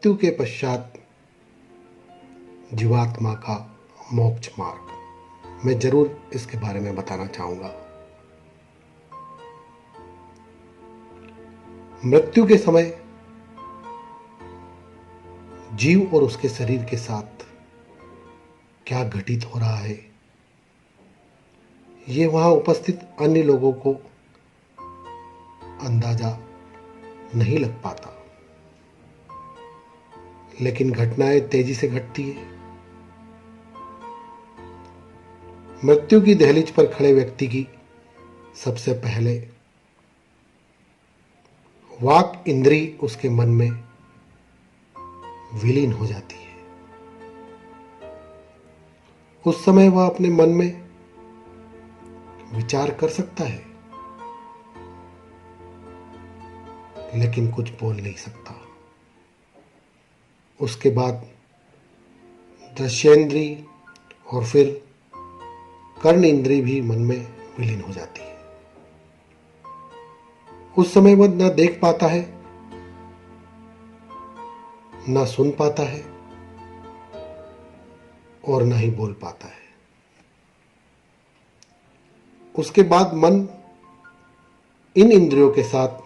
मृत्यु के पश्चात जीवात्मा का मोक्ष मार्ग, मैं जरूर इसके बारे में बताना चाहूंगा। मृत्यु के समय जीव और उसके शरीर के साथ क्या घटित हो रहा है, ये वहां उपस्थित अन्य लोगों को अंदाजा नहीं लग पाता, लेकिन घटनाएं तेजी से घटती है। मृत्यु की दहलीज पर खड़े व्यक्ति की सबसे पहले वाक इंद्री उसके मन में विलीन हो जाती है। उस समय वह अपने मन में विचार कर सकता है, लेकिन कुछ बोल नहीं सकता। उसके बाद दृश्येंद्री और फिर कर्ण इंद्री भी मन में विलीन हो जाती है। उस समय वह न देख पाता है, न सुन पाता है और न ही बोल पाता है। उसके बाद मन इन इंद्रियों के साथ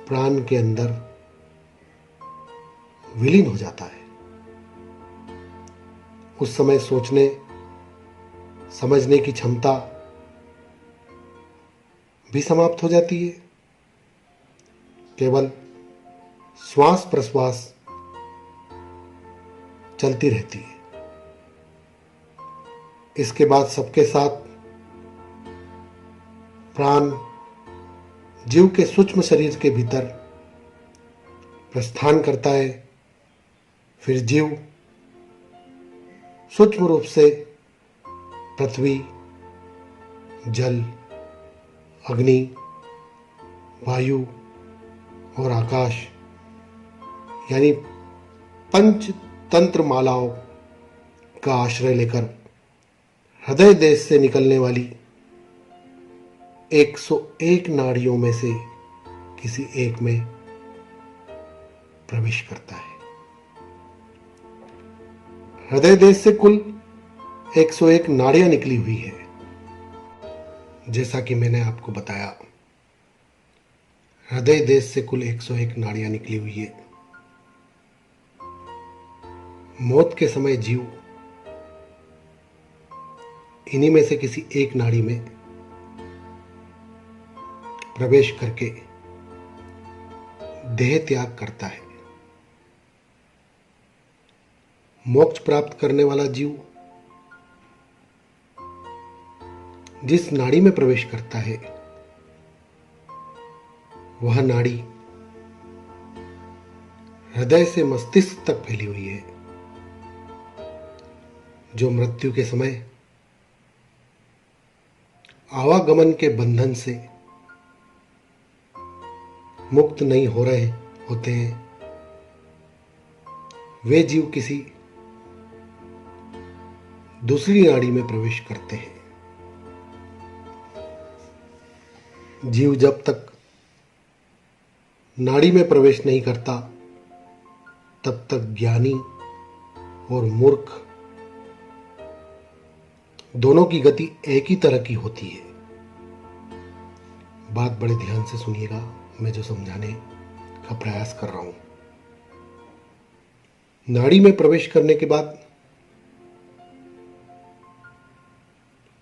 प्राण के अंदर विलीन हो जाता है। उस समय सोचने समझने की क्षमता भी समाप्त हो जाती है। केवल श्वास प्रश्वास चलती रहती है। इसके बाद सबके साथ प्राण जीव के सूक्ष्म शरीर के भीतर प्रस्थान करता है। फिर जीव सूक्ष्म रूप से पृथ्वी, जल, अग्नि, वायु और आकाश यानी पंच तंत्र मालाओं का आश्रय लेकर हृदय देश से निकलने वाली 101 नाड़ियों में से किसी एक में प्रवेश करता है। हृदय देश से कुल 101 नाड़ियां निकली हुई है। जैसा कि मैंने आपको बताया, हृदय देश से कुल 101 नाड़ियां निकली हुई है। मौत के समय जीव इन्हीं में से किसी एक नाड़ी में प्रवेश करके देह त्याग करता है। मोक्ष प्राप्त करने वाला जीव जिस नाड़ी में प्रवेश करता है, वह नाड़ी हृदय से मस्तिष्क तक फैली हुई है, जो मृत्यु के समय आवागमन के बंधन से मुक्त नहीं हो रहे होते हैं। वे जीव किसी दूसरी नाड़ी में प्रवेश करते हैं। जीव जब तक नाड़ी में प्रवेश नहीं करता, तब तक ज्ञानी और मूर्ख दोनों की गति एक ही तरह की होती है। बात बड़े ध्यान से सुनिएगा, मैं जो समझाने का प्रयास कर रहा हूं। नाड़ी में प्रवेश करने के बाद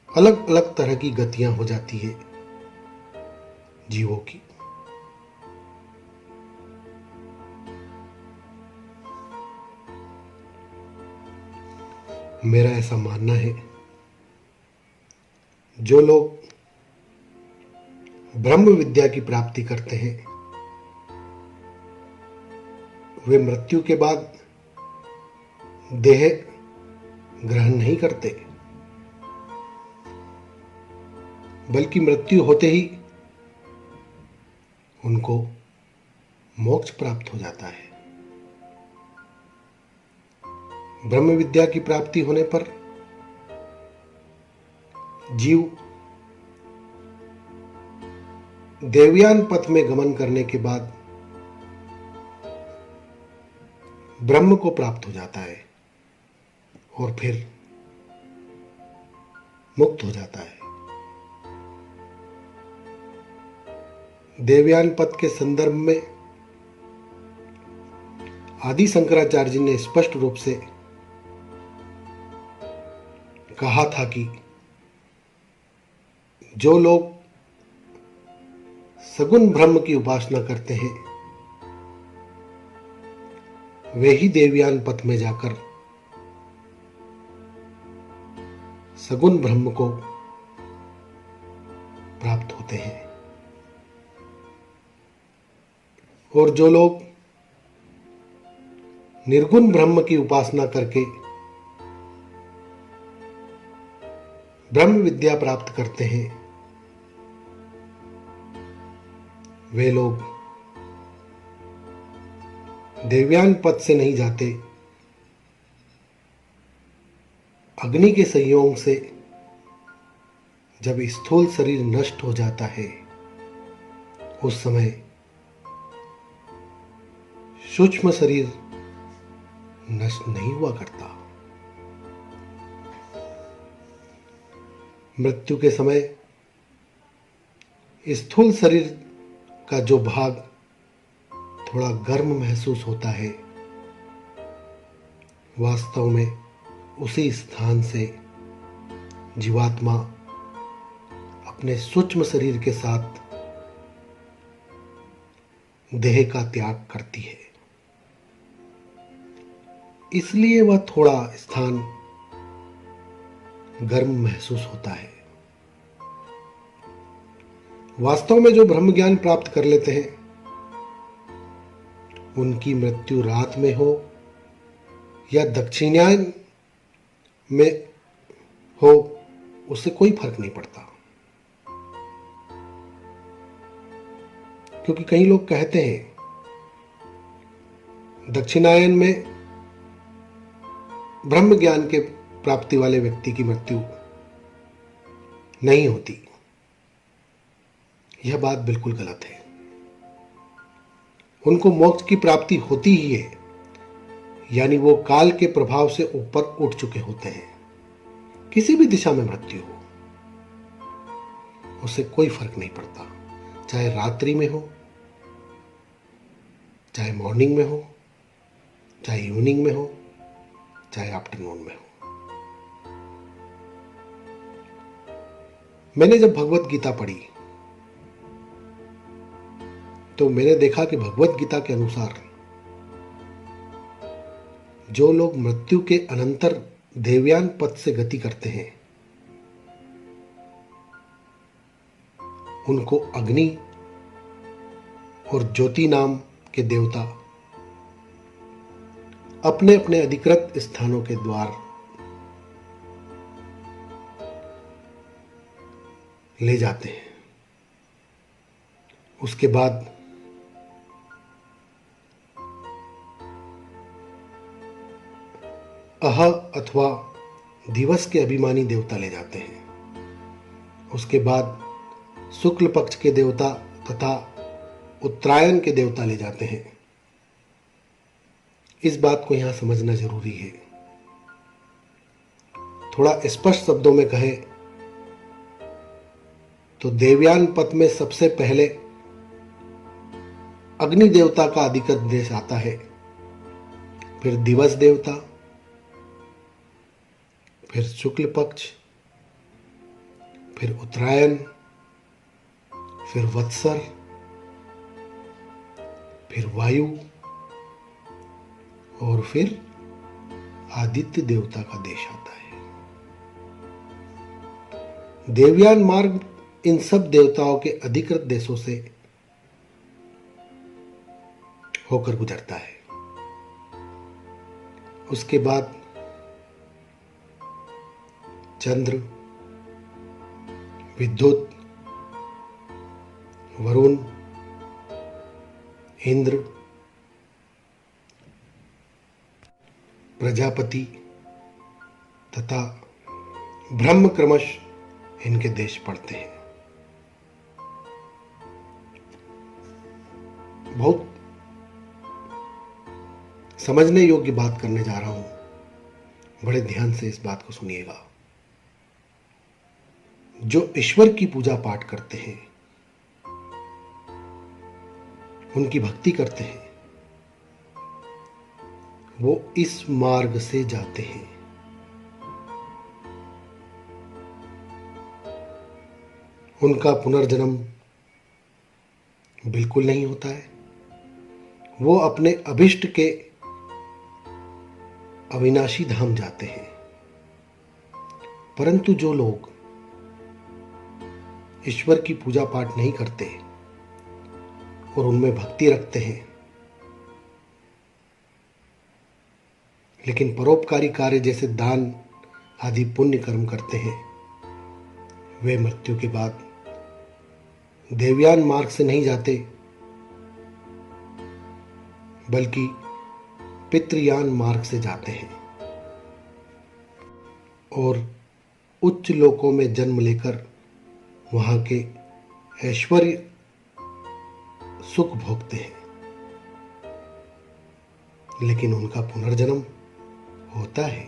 अलग अलग तरह की गतियां हो जाती है जीवों की। मेरा ऐसा मानना है, जो लोग ब्रह्म विद्या की प्राप्ति करते हैं, वे मृत्यु के बाद देह ग्रहण नहीं करते, बल्कि मृत्यु होते ही उनको मोक्ष प्राप्त हो जाता है। ब्रह्म विद्या की प्राप्ति होने पर जीव देवयान पथ में गमन करने के बाद ब्रह्म को प्राप्त हो जाता है और फिर मुक्त हो जाता है। देवयान पथ के संदर्भ में आदि शंकराचार्य जी ने स्पष्ट रूप से कहा था कि जो लोग सगुण ब्रह्म की उपासना करते हैं वे ही देवयान पथ में जाकर सगुण ब्रह्म को प्राप्त होते हैं, और जो लोग निर्गुण ब्रह्म की उपासना करके ब्रह्म विद्या प्राप्त करते हैं वे लोग देवयान पथ से नहीं जाते, अग्नि के संयोग से जब स्थूल शरीर नष्ट हो जाता है उस समय सूक्ष्म शरीर नष्ट नहीं हुआ करता। मृत्यु के समय स्थूल शरीर का जो भाग थोड़ा गर्म महसूस होता है वास्तव में उसी स्थान से जीवात्मा अपने सूक्ष्म शरीर के साथ देह का त्याग करती है, इसलिए वह थोड़ा स्थान गर्म महसूस होता है। वास्तव में जो ब्रह्म ज्ञान प्राप्त कर लेते हैं उनकी मृत्यु रात में हो या दक्षिणायन में हो उससे कोई फर्क नहीं पड़ता, क्योंकि कई लोग कहते हैं दक्षिणायन में ब्रह्म ज्ञान के प्राप्ति वाले व्यक्ति की मृत्यु नहीं होती। यह बात बिल्कुल गलत है। उनको मोक्ष की प्राप्ति होती ही है, यानी वो काल के प्रभाव से ऊपर उठ चुके होते हैं। किसी भी दिशा में मृत्यु हो उससे कोई फर्क नहीं पड़ता, चाहे रात्रि में हो, चाहे मॉर्निंग में हो, चाहे इवनिंग में हो, चाहे आफ्टरनून में हो। मैंने जब भगवत गीता पढ़ी तो मैंने देखा कि भगवत गीता के अनुसार जो लोग मृत्यु के अनंतर देवयान पथ से गति करते हैं उनको अग्नि और ज्योति नाम के देवता अपने अपने अधिकृत स्थानों के द्वार ले जाते हैं। उसके बाद अह अथवा दिवस के अभिमानी देवता ले जाते हैं। उसके बाद शुक्ल पक्ष के देवता तथा उत्तरायण के देवता ले जाते हैं। इस बात को यहां समझना जरूरी है। थोड़ा स्पष्ट शब्दों में कहें तो देवयान पथ में सबसे पहले अग्नि देवता का अधिकृत देश आता है, फिर दिवस देवता, फिर शुक्ल पक्ष, फिर उत्तरायण, फिर वत्सर, फिर वायु और फिर आदित्य देवता का देश आता है। देवयान मार्ग इन सब देवताओं के अधिकृत देशों से होकर गुजरता है। उसके बाद चंद्र, विद्युत, वरुण, इंद्र, प्रजापति तथा ब्रह्म क्रमश इनके देश पड़ते हैं। बहुत समझने योग्य बात करने जा रहा हूं, बड़े ध्यान से इस बात को सुनिएगा। जो ईश्वर की पूजा पाठ करते हैं, उनकी भक्ति करते हैं, वो इस मार्ग से जाते हैं। उनका पुनर्जन्म बिल्कुल नहीं होता है। वो अपने अभिष्ट के अविनाशी धाम जाते हैं। परंतु जो लोग ईश्वर की पूजा पाठ नहीं करते और उनमें भक्ति रखते हैं, लेकिन परोपकारी कार्य जैसे दान आदि पुण्य कर्म करते हैं, वे मृत्यु के बाद देवयान मार्ग से नहीं जाते, बल्कि पितृयान मार्ग से जाते हैं और उच्च लोकों में जन्म लेकर वहां के ऐश्वर्य सुख भोगते हैं। लेकिन उनका पुनर्जन्म होता है।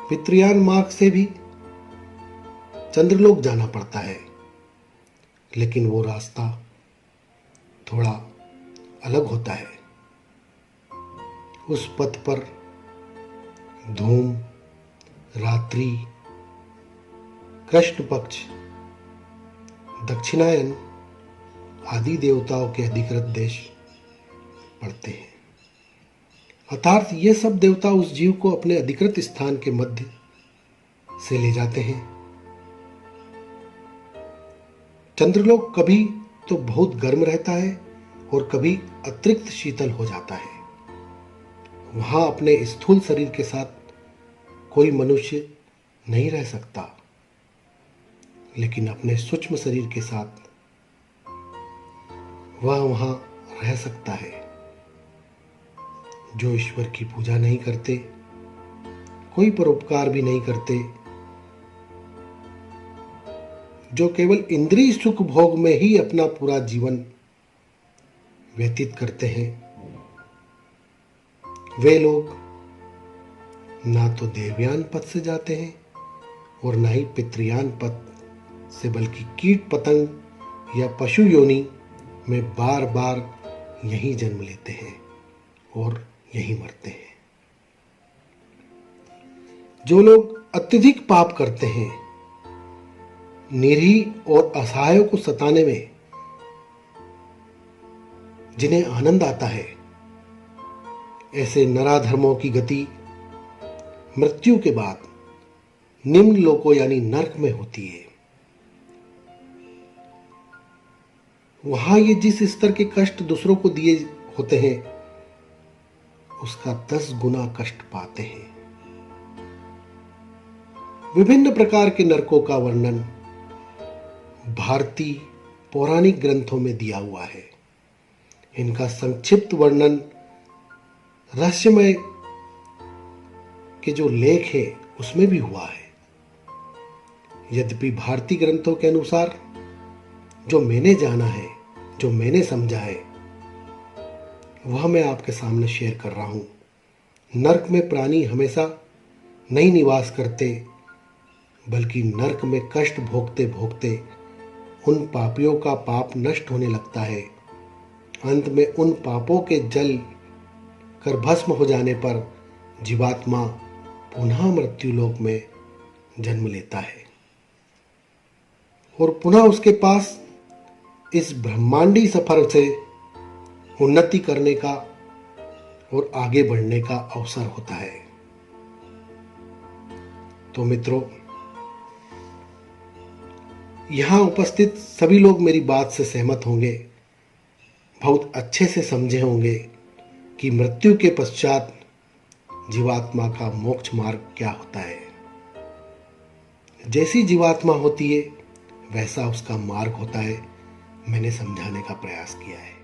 पितृयान मार्ग से भी चंद्रलोक जाना पड़ता है, लेकिन वो रास्ता थोड़ा अलग होता है। उस पथ पर धूम, रात्रि, कृष्ण पक्ष, दक्षिणायन आदि देवताओं के अधिकृत देश पड़ते हैं। अर्थात ये सब देवता उस जीव को अपने अधिकृत स्थान के मध्य से ले जाते हैं। चंद्रलोक कभी तो बहुत गर्म रहता है और कभी अतिरिक्त शीतल हो जाता है। वहां अपने स्थूल शरीर के साथ कोई मनुष्य नहीं रह सकता, लेकिन अपने सूक्ष्म शरीर के साथ वह वहां रह सकता है। जो ईश्वर की पूजा नहीं करते, कोई परोपकार भी नहीं करते, जो केवल इंद्रिय सुख भोग में ही अपना पूरा जीवन व्यतीत करते हैं, वे लोग ना तो देवयान पथ से जाते हैं और ना ही पितृयान पथ से, बल्कि कीट पतंग या पशु योनि में बार बार यहीं जन्म लेते हैं और यहीं मरते हैं। जो लोग अत्यधिक पाप करते हैं, निरीह और असहायों को सताने में जिन्हें आनंद आता है, ऐसे नराधर्मों की गति मृत्यु के बाद निम्न लोकों यानी नरक में होती है। वहां ये जिस स्तर के कष्ट दूसरों को दिए होते हैं, उसका 10 गुना कष्ट पाते हैं। विभिन्न प्रकार के नरकों का वर्णन भारतीय पौराणिक ग्रंथों में दिया हुआ है। इनका संक्षिप्त वर्णन रहस्यमय के जो लेख है उसमें भी हुआ है। यद्यपि भारतीय ग्रंथों के अनुसार जो मैंने जाना है, जो मैंने समझा है, वह मैं आपके सामने शेयर कर रहा हूं। नरक में प्राणी हमेशा नहीं निवास करते, बल्कि नरक में कष्ट भोगते भोगते उन पापियों का पाप नष्ट होने लगता है। अंत में उन पापों के जल कर भस्म हो जाने पर जीवात्मा पुनः मृत्युलोक में जन्म लेता है और पुनः उसके पास इस ब्रह्मांडी सफर से उन्नति करने का और आगे बढ़ने का अवसर होता है। तो मित्रों, यहां उपस्थित सभी लोग मेरी बात से सहमत होंगे, बहुत अच्छे से समझे होंगे कि मृत्यु के पश्चात जीवात्मा का मोक्ष मार्ग क्या होता है। जैसी जीवात्मा होती है वैसा उसका मार्ग होता है। मैंने समझाने का प्रयास किया है।